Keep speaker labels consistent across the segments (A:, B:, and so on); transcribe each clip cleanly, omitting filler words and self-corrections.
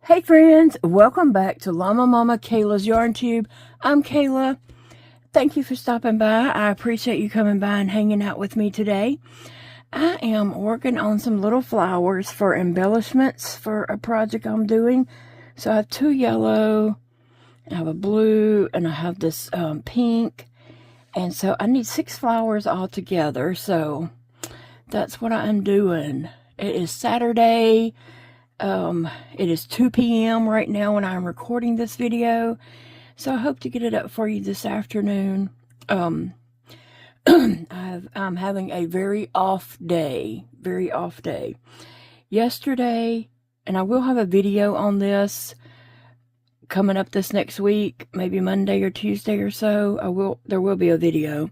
A: Hey friends, welcome back to Llama Mama Kayla's Yarn Tube. I'm Kayla. Thank you for stopping by. I appreciate you coming by and hanging out with me today. I am working on some little flowers for embellishments for a project I'm doing. So I have two yellow, I have a blue, and I have this pink. And so I need 6 flowers all together. So that's what I am doing. It is Saturday. It is 2 p.m. right now when I'm recording this video, so I hope to get it up for you this afternoon. I'm having a very off day. Yesterday, and I will have a video on this coming up this next week, maybe Monday or Tuesday or so. There will be a video.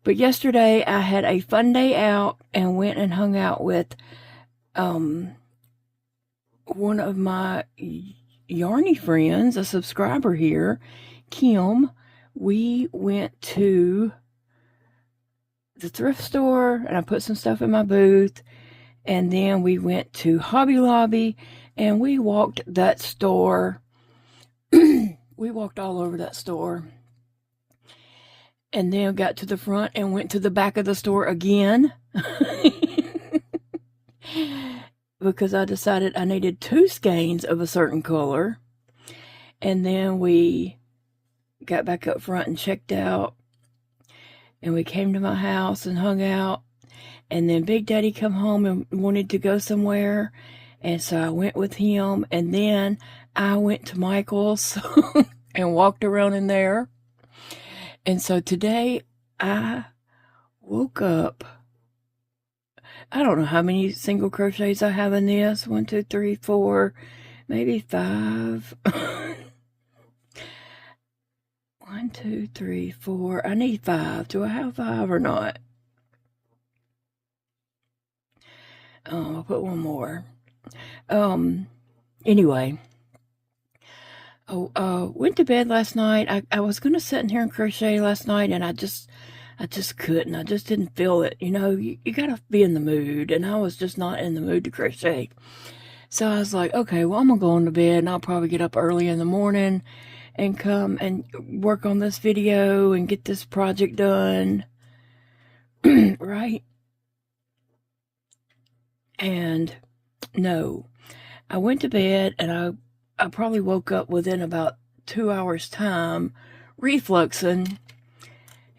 A: But yesterday I had a fun day out and went and hung out with one of my yarny friends, a subscriber here, Kim. We went to the thrift store and I put some stuff in my booth, and then we went to Hobby Lobby and we walked that store. We walked all over that store and then got to the front and went to the back of the store again. Because I decided I needed 2 skeins of a certain color. And then we got back up front and checked out. And we came to my house and hung out. And then Big Daddy come home and wanted to go somewhere. And so I went with him. And then I went to Michael's and walked around in there. And so today I woke up. I don't know how many single crochets I have in this. 1, 2, 3, 4, maybe 5. 1, 2, 3, 4. I need 5. Do I have 5 or not? I'll put one more. Anyway. Went to bed last night. I was going to sit in here and crochet last night, and I just couldn't. I just didn't feel it. You know, you gotta be in the mood, and I was just not in the mood to crochet. So I was like, okay, well, I'm gonna go on to bed, and I'll probably get up early in the morning and come and work on this video and get this project done. Right? And no, I went to bed, and I probably woke up within about 2 hours time, refluxing.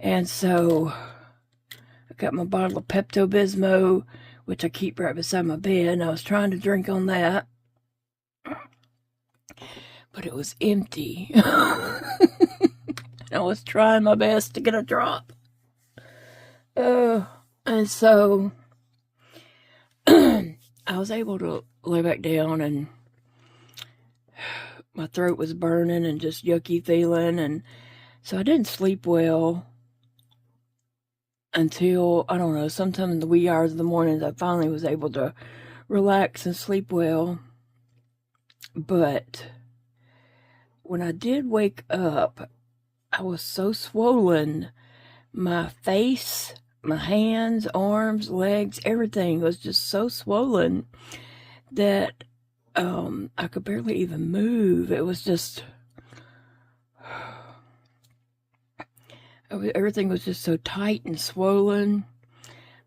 A: And so I got my bottle of Pepto-Bismol, which I keep right beside my bed, and I was trying to drink on that, but it was empty. I was trying my best to get a drop. And so I was able to lay back down, and my throat was burning and just yucky feeling, and so I didn't sleep well until, I don't know, sometime in the wee hours of the morning, I finally was able to relax and sleep well. But when I did wake up, I was so swollen. My face, my hands, arms, legs, everything was just so swollen that I could barely even move. It was just... everything was just so tight and swollen.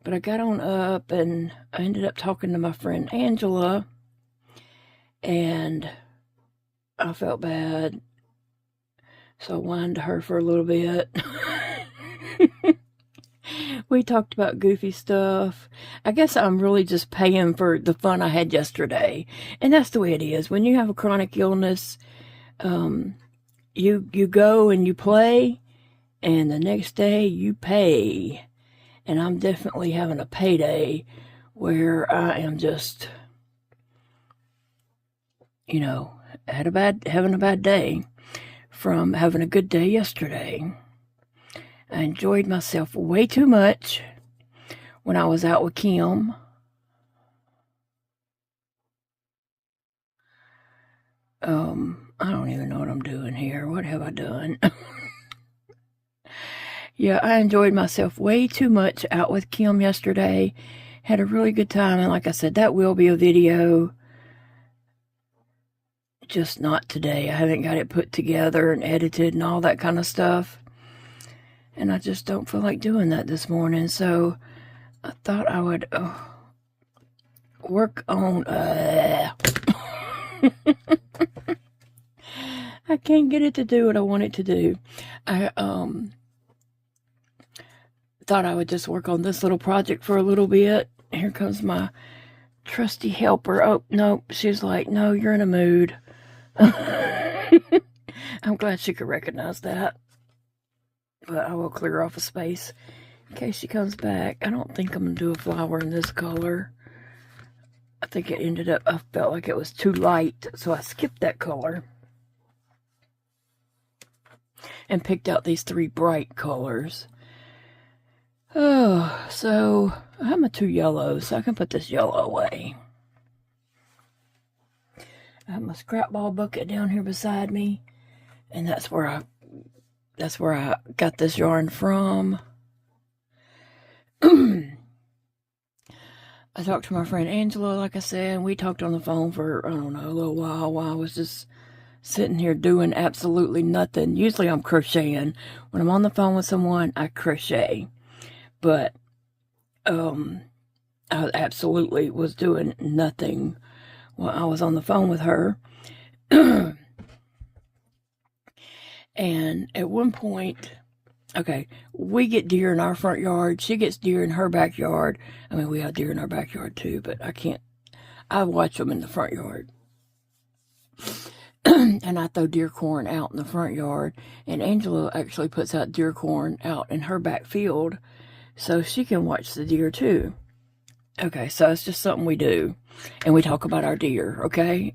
A: But I got on up, and I ended up talking to my friend Angela, and I felt bad, so I whined to her for a little bit. We talked about goofy stuff. I guess I'm really just paying for the fun I had yesterday, and that's the way it is. When you have a chronic illness, you go and you play, and the next day you pay. And I'm definitely having a payday where I am just, you know, having a bad day from having a good day yesterday. I enjoyed myself way too much when I was out with Kim. I don't even know what I'm doing here. What have I done? Yeah, I enjoyed myself way too much out with Kim yesterday. Had a really good time, and like I said, that will be a video just not today. I haven't got it put together and edited and all that kind of stuff. And I just don't feel like doing that this morning. So I thought I would work on... I can't get it to do what I want it to do. I thought I would just work on this little project for a little bit. Here comes my trusty helper. Oh, no, she's like, no, you're in a mood. I'm glad she could recognize that. But I will clear off a space in case she comes back. I don't think I'm going to do a flower in this color. I think it ended up, I felt like it was too light, so I skipped that color. And picked out these 3 bright colors. Oh, so I have my 2 yellows, so I can put this yellow away. I have my scrap ball bucket down here beside me, and that's where I got this yarn from. I talked to my friend Angela, like I said, and we talked on the phone for, I don't know, a little while I was just sitting here doing absolutely nothing. Usually I'm crocheting. When I'm on the phone with someone, I crochet. But I absolutely was doing nothing while I was on the phone with her. And at one point, okay, we get deer in our front yard. She gets deer in her backyard. I mean, we have deer in our backyard too, but I watch them in the front yard. And I throw deer corn out in the front yard. And Angela actually puts out deer corn out in her back field so she can watch the deer too. Okay, so it's just something we do. And we talk about our deer, okay?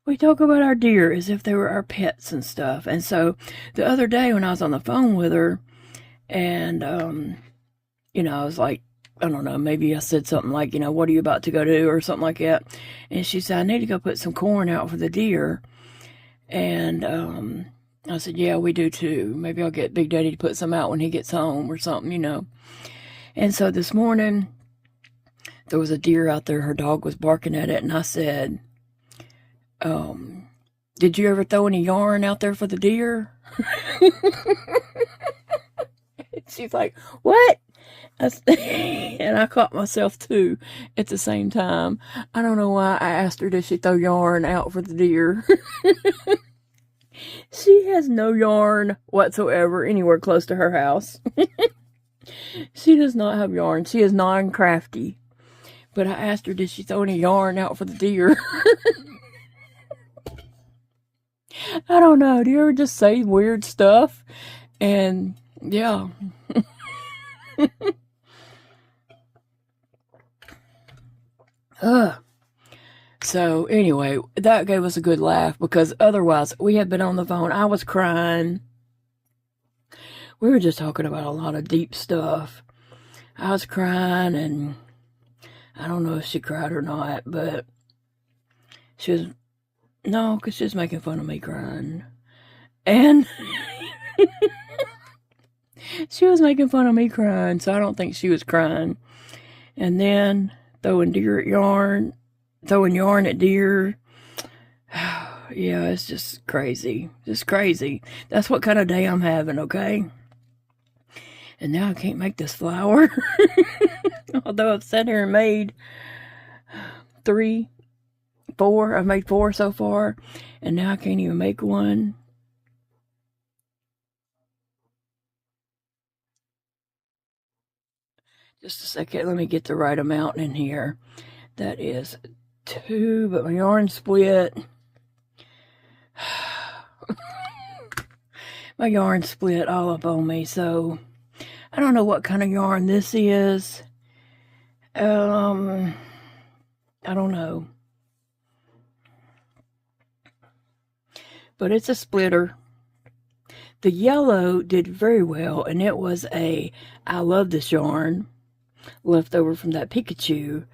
A: We talk about our deer as if they were our pets and stuff. And so the other day when I was on the phone with her, and, you know, I was like, I don't know, maybe I said something like, you know, what are you about to go do or something like that. And she said, I need to go put some corn out for the deer. And I said, yeah, we do too. Maybe I'll get Big Daddy to put some out when he gets home or something, you know. And so this morning, there was a deer out there. Her dog was barking at it. And I said, did you ever throw any yarn out there for the deer? She's like, what? And I caught myself too at the same time. I don't know why I asked her, did she throw yarn out for the deer? She has no yarn whatsoever anywhere close to her house. She does not have yarn. She is non-crafty. But I asked her, did she throw any yarn out for the deer? I don't know. Do you ever just say weird stuff? And yeah. So anyway, that gave us a good laugh because otherwise we had been on the phone. I was crying. We were just talking about a lot of deep stuff. I was crying, and I don't know if she cried or not, but she was, no, because she was making fun of me crying. And she was making fun of me crying, so I don't think she was crying. And then throwing yarn at deer. Yeah, it's just crazy. Just crazy. That's what kind of day I'm having, okay? And now I can't make this flower. Although I've sat here and made 4. I've made 4 so far. And now I can't even make one. Just a second. Let me get the right amount in here. That is 2, but my yarn split. My yarn split all up on me, so I don't know what kind of yarn this is. I don't know. But it's a splitter. The yellow did very well, and it was I love this yarn, left over from that Pikachu.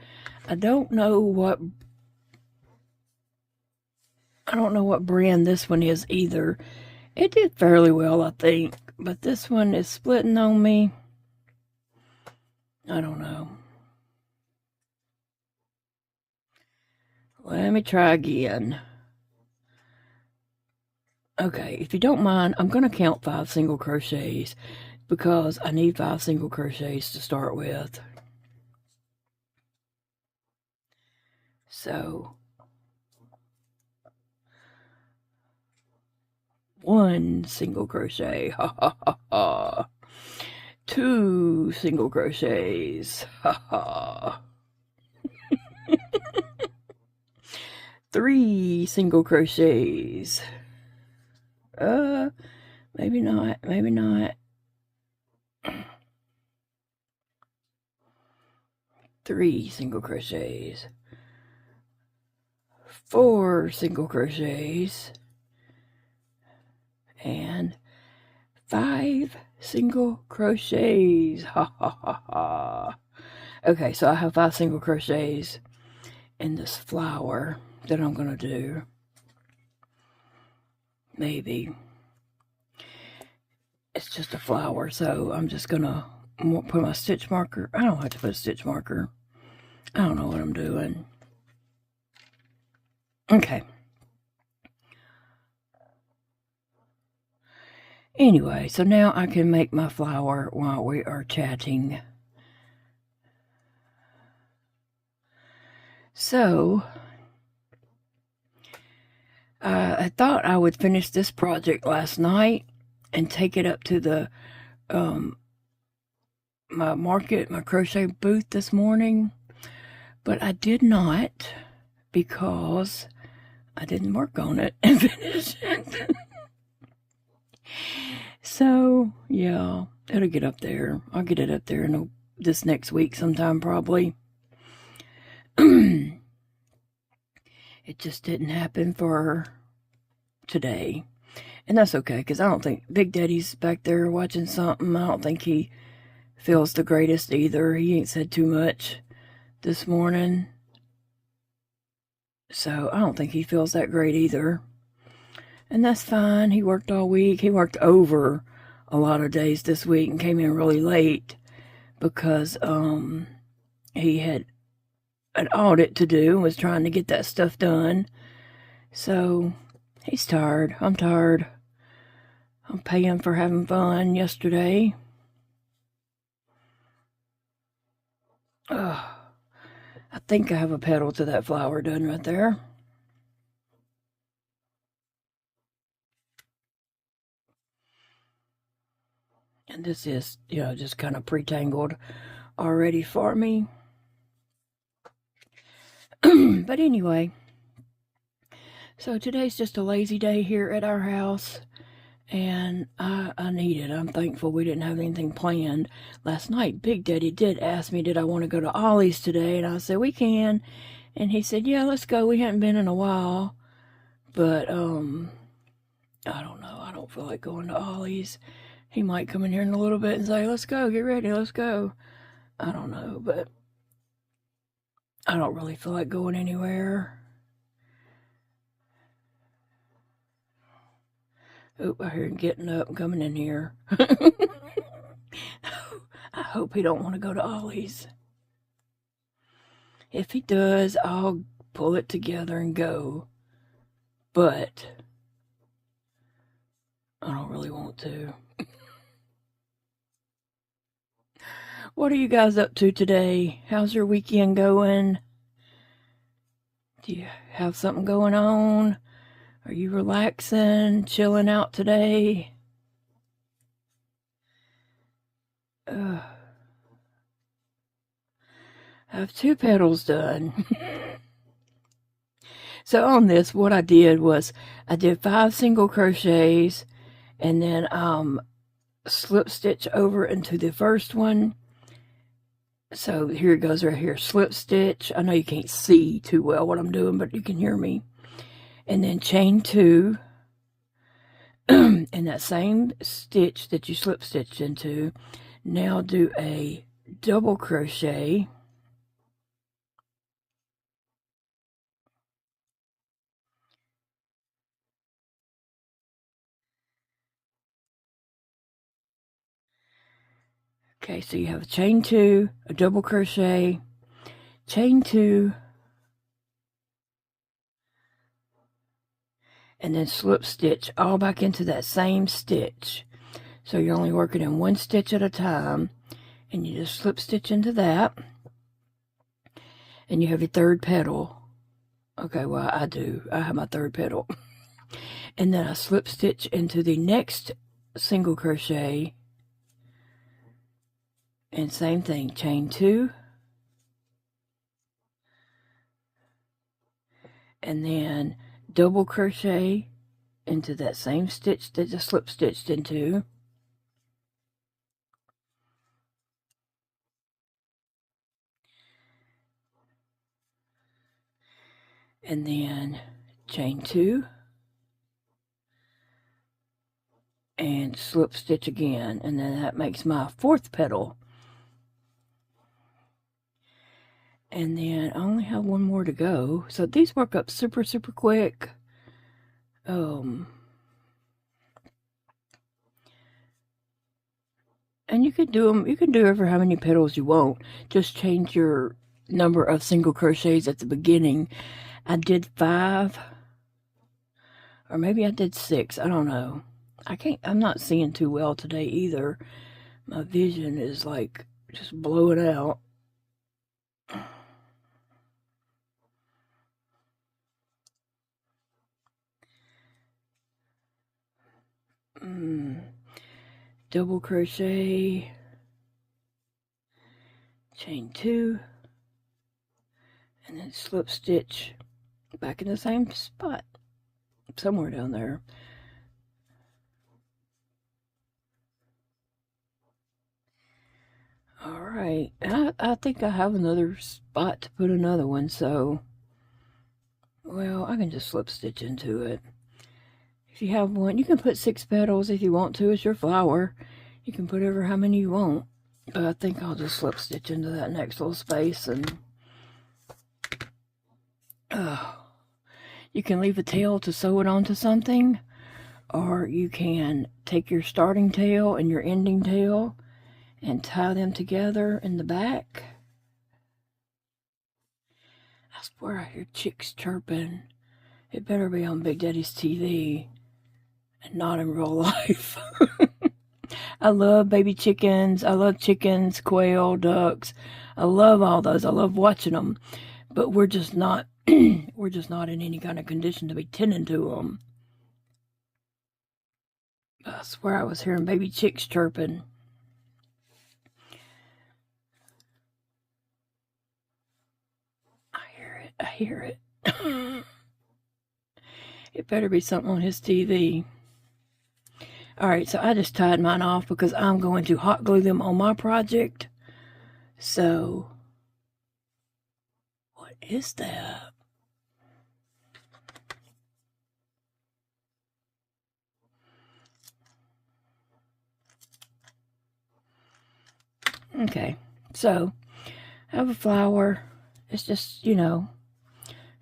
A: I don't know what brand this one is either. It did fairly well, I think. But this one is splitting on me. I don't know. Let me try again. Okay, if you don't mind, I'm going to count 5 single crochets because I need 5 single crochets to start with. So, 1 single crochet, ha ha ha ha. 2 single crochets, ha ha. 3 single crochets. Maybe not, maybe not. 3 single crochets. 4 single crochets. And 5 single crochets. Ha ha ha ha. Okay, so I have 5 single crochets in this flower that I'm gonna do. Maybe. It's just a flower, so I'm just gonna put my stitch marker. I don't have to put a stitch marker. I don't know what I'm doing. Okay. Anyway, so now I can make my flower while we are chatting. So, I thought I would finish this project last night and take it up to the my crochet booth this morning, but I did not because I didn't work on it and finish it. So, yeah, it'll get up there. I'll get it up there in this next week sometime probably. It just didn't happen for today. And that's okay, because I don't think Big Daddy's back there watching something. I don't think he feels the greatest either. He ain't said too much this morning. So I don't think he feels that great either. And that's fine. He worked all week. He worked over a lot of days this week and came in really late because he had an audit to do and was trying to get that stuff done. So he's tired. I'm tired. I'm paying for having fun yesterday. I think I have a petal to that flower done right there. And this is, just kind of pre-tangled already for me. But anyway, so today's just a lazy day here at our house. And I need it. I'm thankful we didn't have anything planned. Last night, Big Daddy did ask me, did I want to go to Ollie's today? And I said, we can. And he said, yeah, let's go. We haven't been in a while. But, I don't know. I don't feel like going to Ollie's. He might come in here in a little bit and say, let's go, get ready, let's go. I don't know, but I don't really feel like going anywhere. Oop, I hear him getting up and coming in here. I hope he don't want to go to Ollie's. If he does, I'll pull it together and go. But I don't really want to. What are you guys up to today? How's your weekend going? Do you have something going on? Are you relaxing, chilling out today? I have 2 petals done. So on this, what I did was I did 5 single crochets and then slip stitch over into the first one. So here it goes right here, slip stitch. I know you can't see too well what I'm doing, but you can hear me. And then chain 2. And that same stitch that you slip stitched into, now do a double crochet. Okay, so you have a chain 2, a double crochet, chain 2, and then slip stitch all back into that same stitch. So you're only working in one stitch at a time, and you just slip stitch into that, and you have your third petal. Okay, well, I have my third petal. And then I slip stitch into the next single crochet, and same thing, chain 2, and then double crochet into that same stitch that I slip stitched into, and then chain 2 and slip stitch again, and then that makes my fourth petal. And then I only have one more to go, so these work up super quick. And you can do them, you can do over how many petals you want. Just change your number of single crochets at the beginning. I did 5, or maybe I did 6, I don't know. I'm not seeing too well today either. My vision is like just blowing out. Double crochet, chain 2, and then slip stitch back in the same spot, somewhere down there. Alright, I think I have another spot to put another one, so, well, I can just slip stitch into it. If you have one, you can put 6 petals if you want to. It's your flower. You can put over how many you want. But I think I'll just slip stitch into that next little space, and you can leave a tail to sew it onto something, or you can take your starting tail and your ending tail and tie them together in the back. I swear I hear chicks chirping. It better be on Big Daddy's TV and not in real life. I love baby chickens. I love chickens, quail, ducks. I love all those. I love watching them. But we're just not we're just not in any kind of condition to be tending to them. I swear I was hearing baby chicks chirping. I hear it. It better be something on his TV. Alright, so I just tied mine off because I'm going to hot glue them on my project. So, what is that? Okay, so I have a flower. It's just, you know,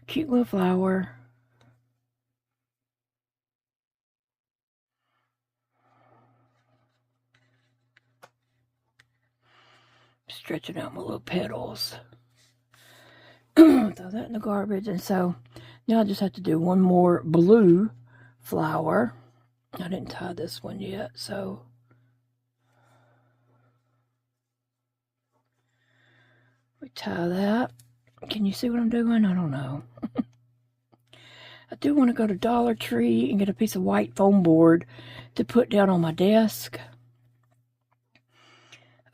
A: cute little flower. Stretching out my little petals. Throw that in the garbage. And so now I just have to do one more blue flower. I didn't tie this one yet, so we tie that. Can you see what I'm doing? I don't know. I do want to go to Dollar Tree and get a piece of white foam board to put down on my desk.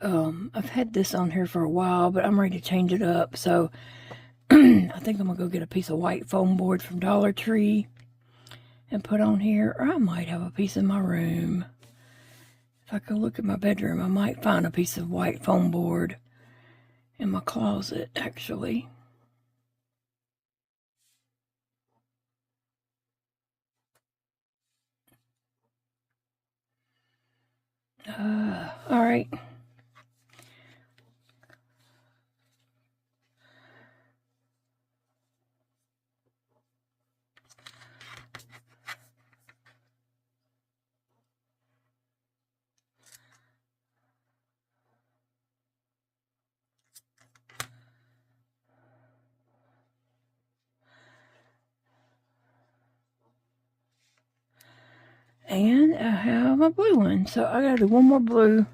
A: I've had this on here for a while, but I'm ready to change it up. So I think I'm going to go get a piece of white foam board from Dollar Tree and put on here. Or I might have a piece in my room. If I go look at my bedroom, I might find a piece of white foam board in my closet, actually. All right. And I have a blue one. So I gotta do one more blue.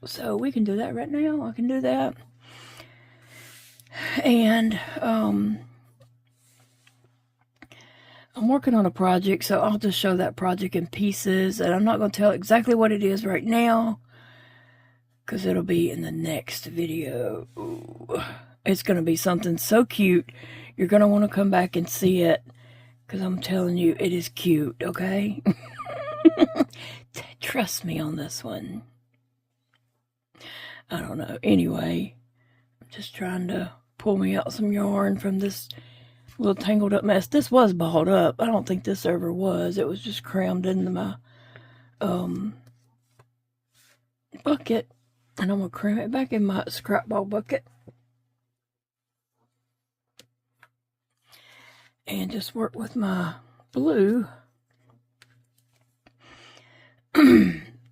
A: So we can do that right now. I can do that. And I'm working on a project, so I'll just show that project in pieces. And I'm not going to tell exactly what it is right now, because it'll be in the next video. Ooh, it's going to be something so cute. You're going to want to come back and see it, because I'm telling you, it is cute, okay? Trust me on this one. I don't know. Anyway, I'm just trying to pull me out some yarn from this little tangled up mess. This was balled up. I don't think this ever was. It was just crammed into my bucket. And I'm going to cram it back in my scrap ball bucket. And just work with my blue.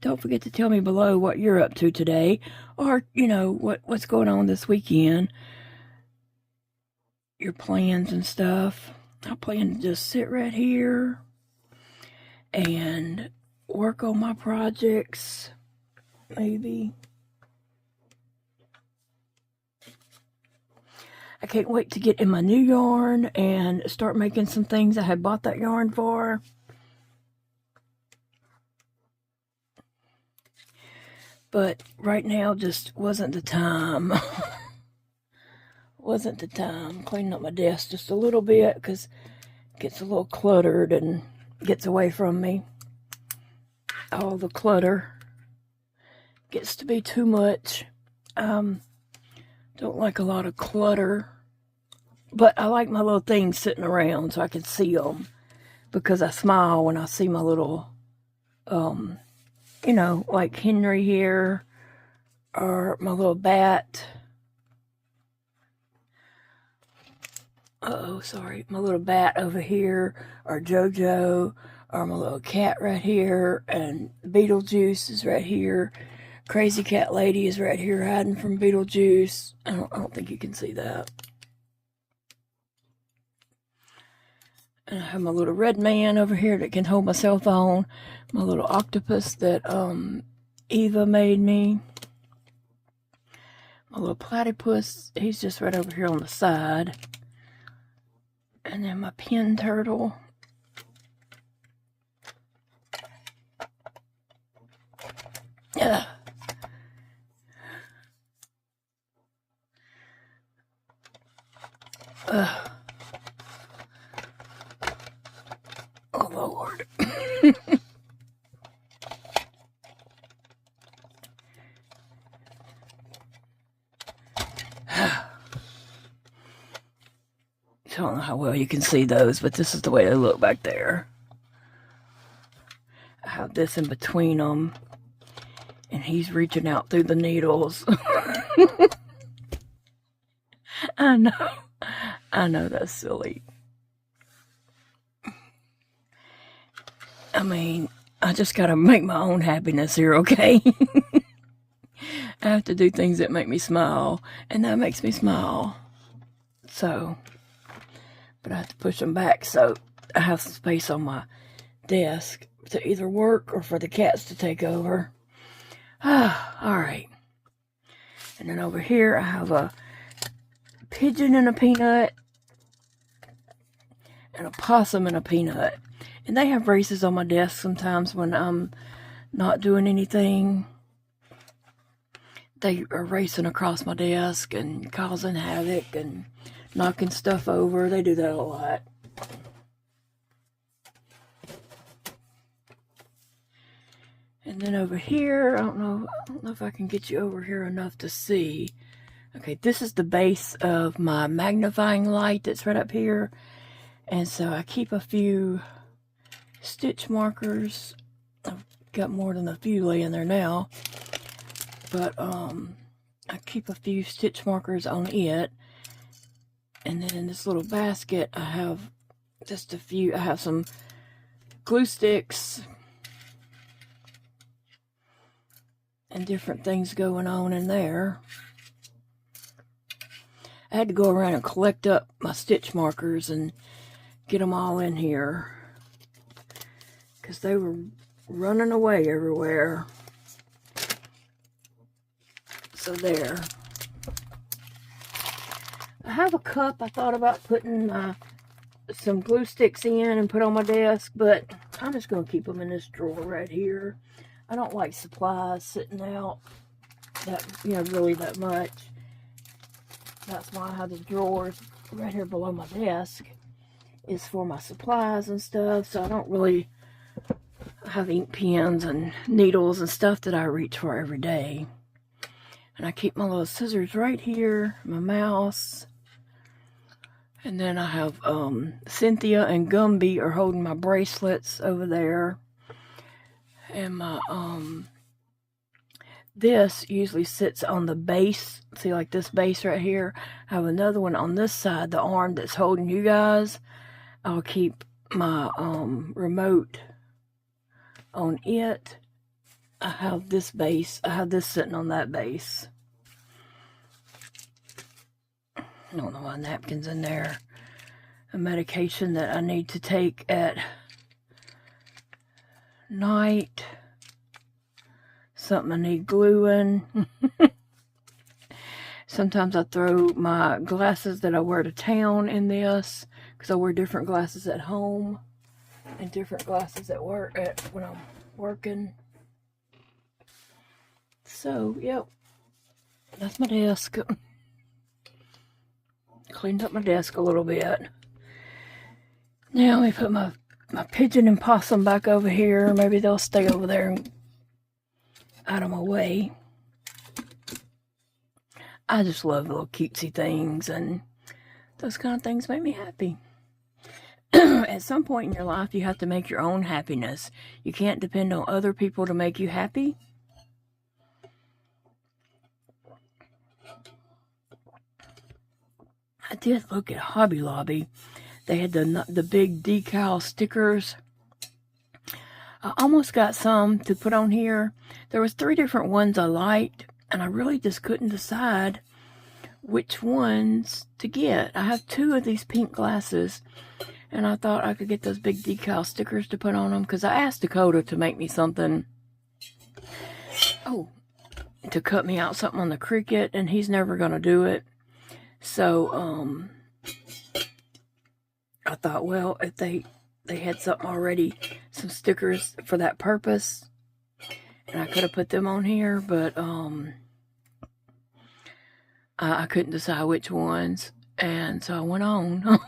A: Don't forget to tell me below what you're up to today, or, you know, what's going on this weekend, your plans and stuff. I plan to just sit right here and work on my projects, maybe. I can't wait to get in my new yarn and start making some things I had bought that yarn for. But right now just wasn't the time. Wasn't the time. Cleaning up my desk just a little bit because it gets a little cluttered and gets away from me. All the clutter gets to be too much. Don't like a lot of clutter. But I like my little things sitting around so I can see them. Because I smile when I see my little, you know, like Henry here, or my little bat. Uh-oh, sorry. My little bat over here, or Jojo, or my little cat right here, and Beetlejuice is right here. Crazy Cat Lady is right here hiding from Beetlejuice. I don't think you can see that. And I have my little red man over here that can hold my cell phone. My little octopus that Eva made me. My little platypus, he's just right over here on the side. And then my pin turtle. Yeah. Oh, Lord. I don't know how well you can see those, but this is the way they look back there. I have this in between them, and he's reaching out through the needles. I know that's silly. I mean, I just gotta make my own happiness here, okay? I have to do things that make me smile, and that makes me smile. So, but I have to push them back so I have some space on my desk to either work or for the cats to take over. Alright. And then over here I have a pigeon and a peanut and a possum and a peanut. And they have races on my desk sometimes when I'm not doing anything. They are racing across my desk and causing havoc and knocking stuff over. They do that a lot. And then over here, I don't know if I can get you over here enough to see. Okay, this is the base of my magnifying light that's right up here. And so I keep a few stitch markers. I've got more than a few laying there now. But I keep a few stitch markers on it. And then in this little basket, I have just a few. I have some glue sticks and different things going on in there. I had to go around and collect up my stitch markers and get them all in here, because they were running away everywhere. So there. I have a cup I thought about putting some glue sticks in and put on my desk, but I'm just going to keep them in this drawer right here. I don't like supplies sitting out that, you know, really that much. That's why I have the drawers right here below my desk, is for my supplies and stuff. So I don't really have ink pens and needles and stuff that I reach for every day. And I keep my little scissors right here, my mouse. And then I have Cynthia and Gumby are holding my bracelets over there. And my this usually sits on the base. See, like this base right here. I have another one on this side, the arm that's holding you guys. I'll keep my remote on it. I have this base. I have this sitting on that base. I don't know why napkin's in there. A medication that I need to take at night. Something I need gluing. Sometimes I throw my glasses that I wear to town in this, because I wear different glasses at home and different glasses at work when I'm working. So, yep, that's my desk. Cleaned up my desk a little bit. Now let me put my pigeon and possum back over here. Maybe they'll stay over there and out of my way. I just love little cutesy things, and those kind of things make me happy. At some point in your life, you have to make your own happiness. You can't depend on other people to make you happy. I did look at Hobby Lobby. They had the big decal stickers. I almost got some to put on here. There was 3 different ones I liked, and I really just couldn't decide which ones to get. I have 2 of these pink glasses, and I thought I could get those big decal stickers to put on them, because I asked Dakota to make me something, to cut me out something on the Cricut, and he's never going to do it. So, I thought, well, if they had something already, some stickers for that purpose, and I could have put them on here, but I couldn't decide which ones, and so I went on.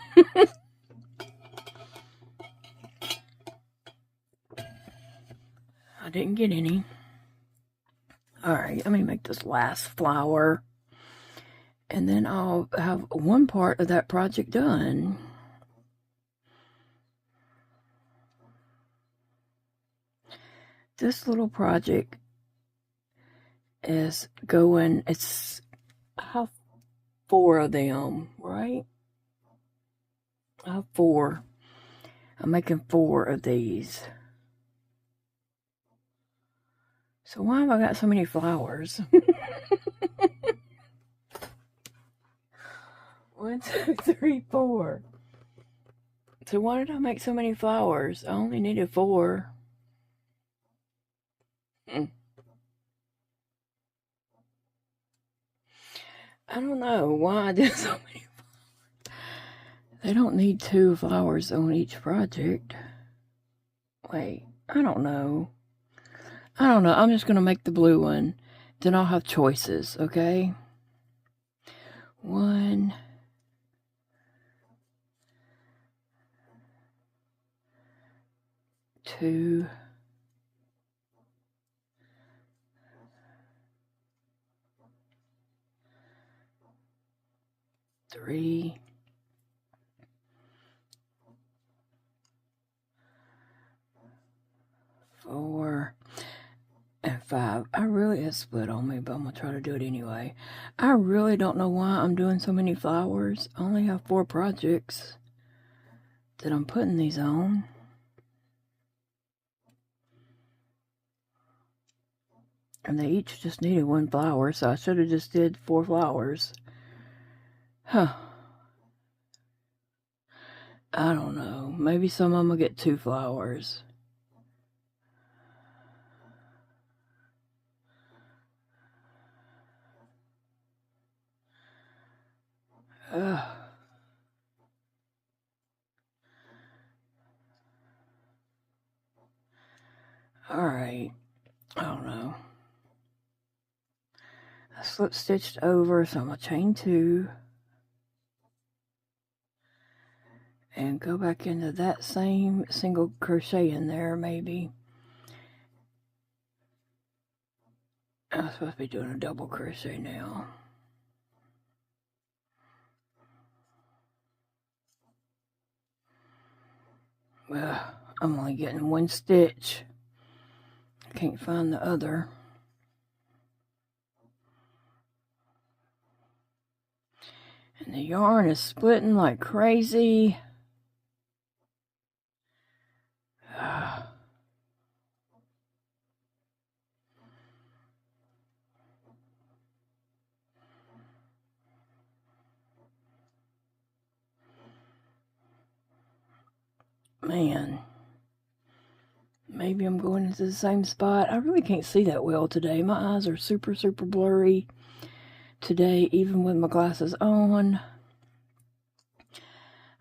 A: I didn't get any. Alright, let me make this last flower, and then I'll have one part of that project done. This little project is going, I have 4 of them, right? I have 4. I'm making 4 of these. So why have I got so many flowers? 1, 2, 3, 4. So why did I make so many flowers? I only needed 4. I don't know why I did so many flowers. They don't need 2 flowers on each project. Wait, I don't know. I'm just going to make the blue one. Then I'll have choices, okay? 1, 2, 3, 4, and 5. I really have split on me, but I'm going to try to do it anyway. I really don't know why I'm doing so many flowers. I only have 4 projects that I'm putting these on. And they each just needed 1 flower, so I should have just did 4 flowers. Huh. I don't know. Maybe some of them will get 2 flowers. Ugh. Alright. I don't know. I slip stitched over, so I'm going to chain 2. And go back into that same single crochet in there, maybe. I'm supposed to be doing a double crochet now. Well, I'm only getting 1 stitch. I can't find the other. And the yarn is splitting like crazy. Man, maybe I'm going into the same spot. I really can't see that well today. My eyes are super blurry today, even with my glasses on.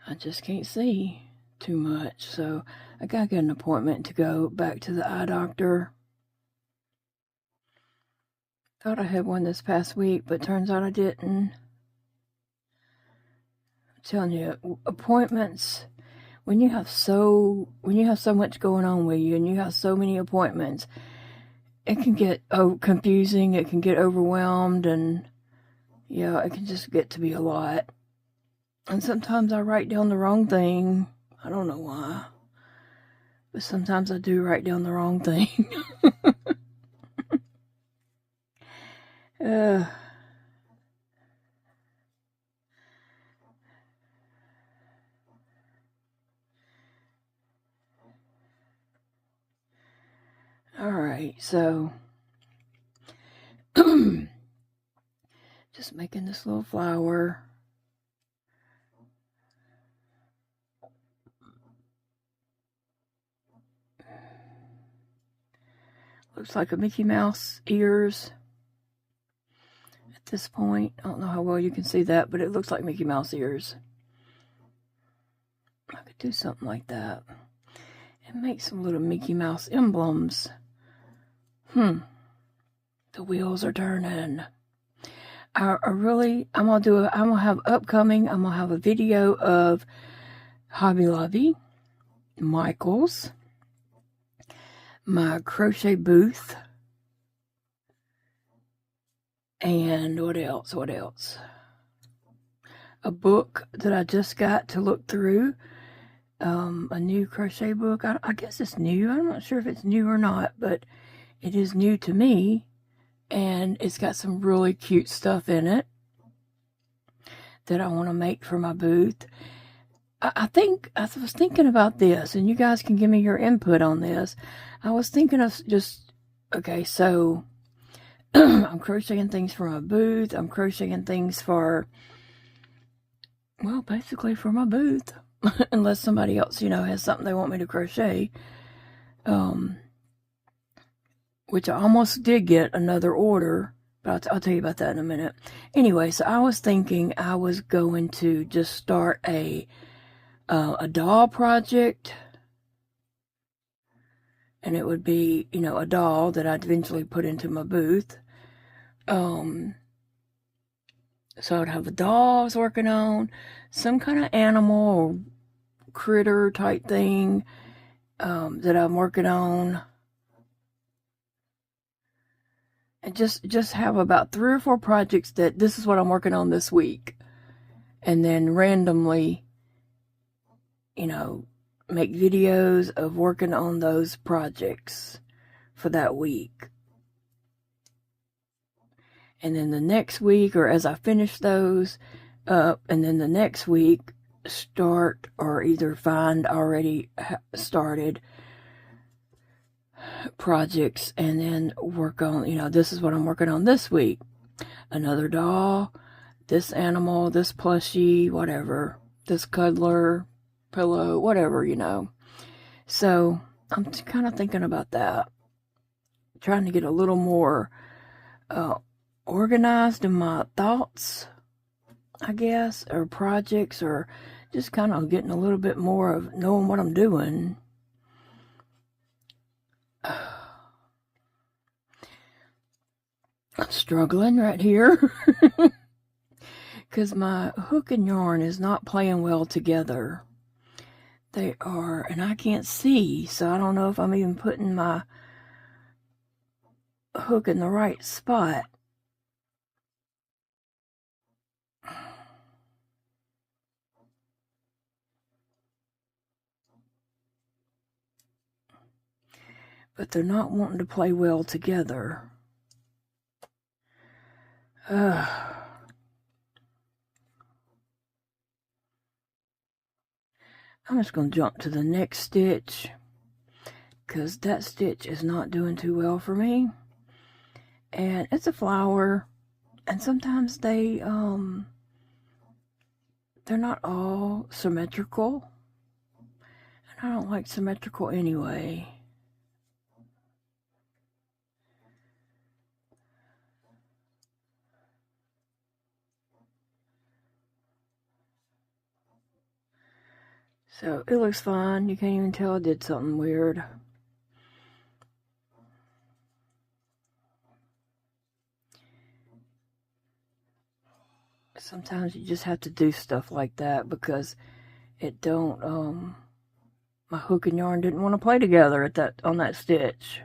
A: I just can't see too much, so I gotta get an appointment to go back to the eye doctor. Thought I had one this past week, but turns out I didn't. I'm telling you, appointments, when you have so much going on with you and you have so many appointments, it can get confusing, it can get overwhelmed, and yeah, it can just get to be a lot. And sometimes I write down the wrong thing. I don't know why, but sometimes I do write down the wrong thing. Alright, so just making this little flower. Looks like a Mickey Mouse ears at this point. I don't know how well you can see that, but it looks like Mickey Mouse ears. I could do something like that and make some little Mickey Mouse emblems. The wheels are turning. I'm gonna have a video of Hobby Lobby, Michael's, my crochet booth, and what else? A book that I just got to look through, a new crochet book. I guess it's new. I'm not sure if it's new or not, but it is new to me, and it's got some really cute stuff in it that I want to make for my booth. I was thinking about this, and you guys can give me your input on this. I was thinking of just, okay, so I'm crocheting things for my booth. I'm crocheting things for, well, basically for my booth, unless somebody else, has something they want me to crochet. Which I almost did get another order, but I'll tell you about that in a minute. Anyway, so I was thinking I was going to just start a doll project, and it would be, a doll that I'd eventually put into my booth. So I'd have a doll I was working on, some kind of animal or critter type thing that I'm working on. And just have about 3 or 4 projects that this is what I'm working on this week. And then randomly, make videos of working on those projects for that week. And then the next week, or as I finish those up, and then the next week, start or either find already started projects and then work on, this is what I'm working on this week. Another doll, this animal, this plushie, whatever, this cuddler, pillow, whatever, you know. So I'm kind of thinking about that. Trying to get a little more organized in my thoughts, I guess, or projects, or just kind of getting a little bit more of knowing what I'm doing. I'm struggling right here because my hook and yarn is not playing well together. They are, and I can't see, so I don't know if I'm even putting my hook in the right spot. But they're not wanting to play well together. I'm just going to jump to the next stitch because that stitch is not doing too well for me. And it's a flower, and sometimes they're not all symmetrical, and I don't like symmetrical anyway. So it looks fine. You can't even tell I did something weird. Sometimes you just have to do stuff like that because it don't, my hook and yarn didn't want to play together on that stitch.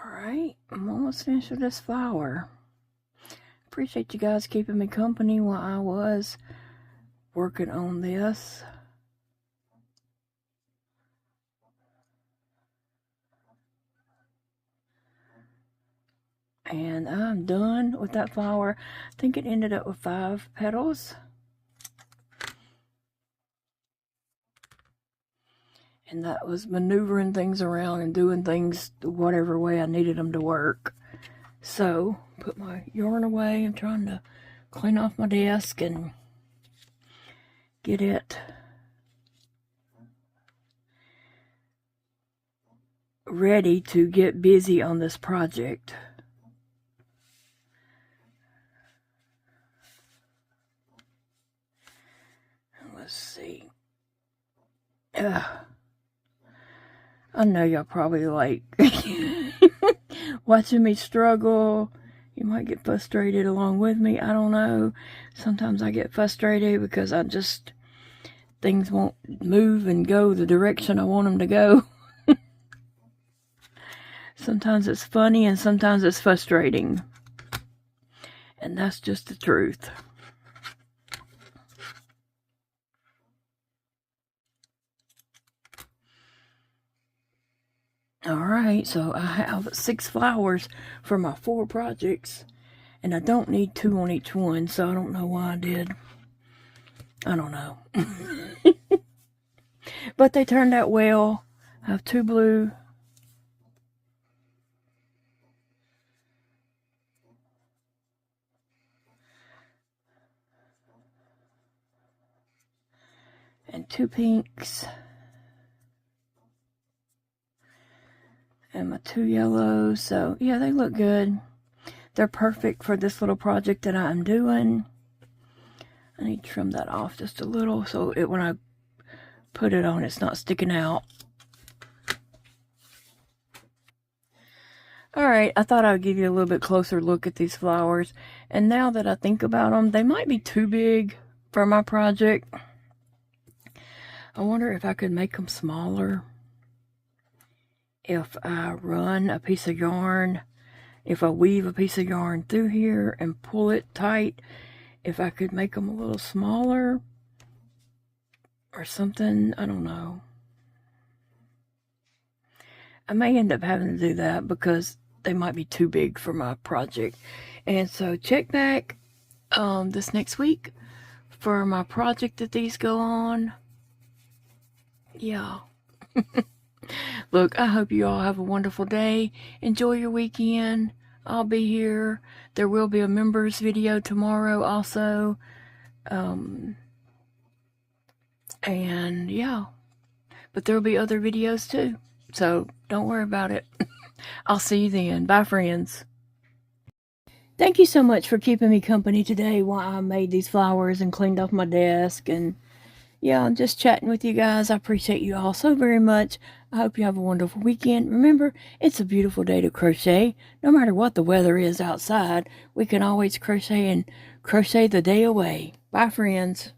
A: Alright, I'm almost finished with this flower. Appreciate you guys keeping me company while I was working on this. And I'm done with that flower. I think it ended up with 5 petals. And that was maneuvering things around and doing things whatever way I needed them to work. So, put my yarn away. I'm trying to clean off my desk and get it ready to get busy on this project. Let's see. I know y'all probably like watching me struggle. You might get frustrated along with me. I don't know. Sometimes I get frustrated because things won't move and go the direction I want them to go. Sometimes it's funny and sometimes it's frustrating. And that's just the truth. Alright, so I have 6 flowers for my 4 projects. And I don't need 2 on each one, so I don't know why I did. I don't know. But they turned out well. I have 2 blue. And 2 pinks. And my 2 yellows. So, yeah, they look good. They're perfect for this little project that I'm doing. I need to trim that off just a little so when I put it on, it's not sticking out. Alright, I thought I'd give you a little bit closer look at these flowers. And now that I think about them, they might be too big for my project. I wonder if I could make them smaller. If I run a piece of yarn, if I weave a piece of yarn through here and pull it tight, if I could make them a little smaller or something, I don't know. I may end up having to do that because they might be too big for my project. And so check back this next week for my project that these go on. Yeah. Look, I hope you all have a wonderful day. Enjoy your weekend. I'll be here. There will be a members video tomorrow also. And yeah, but there'll be other videos too. So don't worry about it. I'll see you then. Bye, friends. Thank you so much for keeping me company today while I made these flowers and cleaned off my desk. And yeah, I'm just chatting with you guys. I appreciate you all so very much. I hope you have a wonderful weekend. Remember, it's a beautiful day to crochet. No matter what the weather is outside, we can always crochet and crochet the day away. Bye, friends.